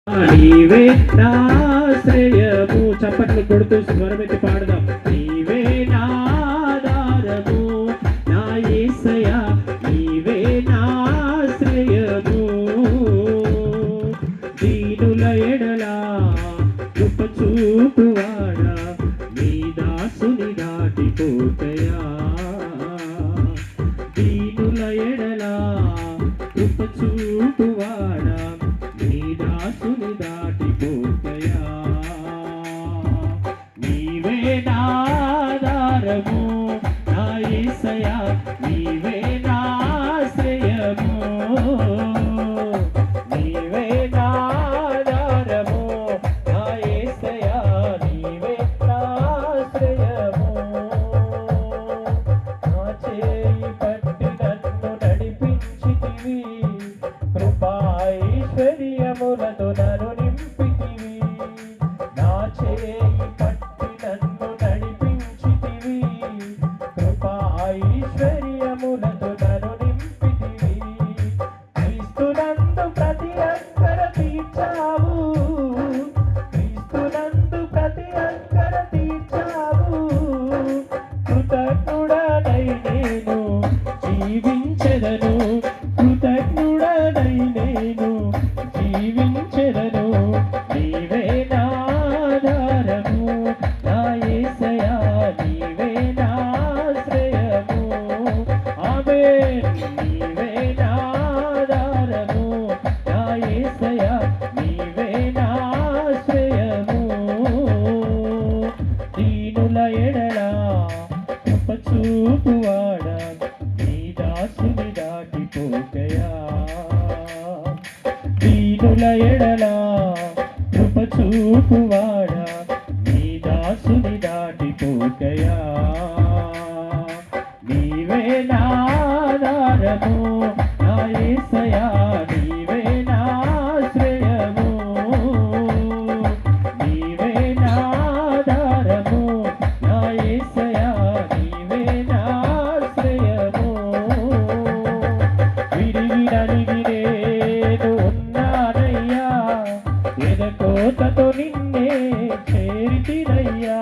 నీవే నాశ్రయము. చప్పట్లు కొడుతూ స్వరమెత్తి పాడదాం. నీవే నాధారము నా యేసయ్యా, నీవే నాశ్రయము. దీనుల ఎడలా కృప చూపువాడా, నీ దాసుని దాటిపోతయా. దీనుల ఎడలా కృప చూపువాడా, నీ దాసుని దాటిపోతయా. నీవే నాధారము నా యేసయ్యా, నీవే నాశ్రయము. నీవే నాధారము నా యేసయ్యా, నీవే నాశ్రయము. నా చేయి పట్టి నన్ను నడిపించితివి, కృపాైశ్వర్యములతో నన్ను నింపితివి. నా చేయి పట్టి నన్ను నడిపించితివి, కృపాైశ్వర్యములతో నన్ను నింపితివి. క్రీస్తునందు ప్రతి అక్కర తీర్చావు, క్రీస్తునందు ప్రతి అక్కర తీర్చావు. కృతజ్ఞుడనై నేను జీవించెదను, కృతజ్ఞుడనై నేను జీవించెదను. నీవే నాధారము నా యేసయ్యా, నీవే నాశ్రయము. ఆమేన్. నీవే నాధారము నా యేసయ్యా, నీవే నాశ్రయము. దీనుల ఎడలా కృప చూపువాడా, నీ దాసుని దాటిపోతయా. దీనుల ఎడలా కృప చూపువాడా, నీ దాసుని దాటిపోతయా. నీవే నాధారము నా యేసయ్యా, నీవే నాశ్రయము. నీవే నాధారము నా యేసయ్యా, నీవే నాశ్రయము. విరిగి నలిగి నేను ఉన్నానయ్యా, ఎదకోతతో నిన్నే చేరితినయ్యా.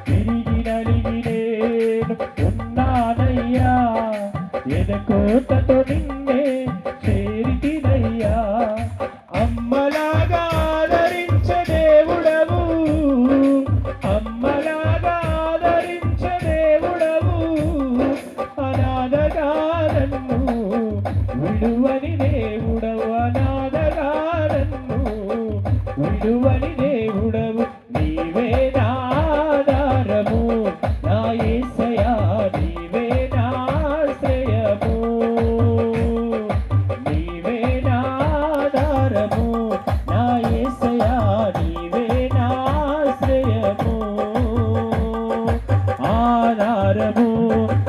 విరిగి నలిగి నేను ఉన్నానయ్యా, ఎదకోతతో నిన్నే చేరితినయ్యా. అమ్మలాగా ఆదరించే దేవుడవు, అమ్మలాగా ఆదరించే దేవుడవు. అనాథగా నన్ను విడువని దేవుడవు, అనాథగా నన్ను విడువని దేవుడవు. నీవే నాధారము నా యేసయ్యా, నీవే నాశ్రయము. నీవే నాధారము నా యేసయ్యా, నీవే నాశ్రయము. ఆధారము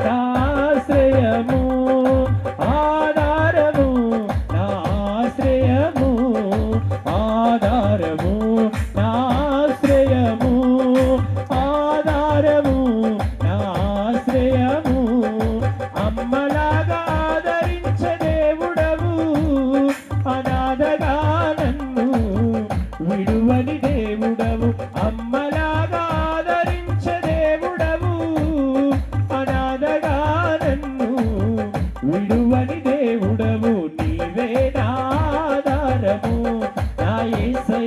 నాశ్రయము, ఆధారము నాశ్రయము, ఆధారము నాశ్రయము, ఆధారము నాశ్రయము. అమ్మలాగా ఆదరించే దేవుడవు, అనాథగా నన్ను విడువని దేవుడవు. అమ్మలాగా ఆదరించే దేవుడవు, అనాథగా నన్ను విడువని దేవుడవు. నీవే నాధారము నా యేసయ్యా,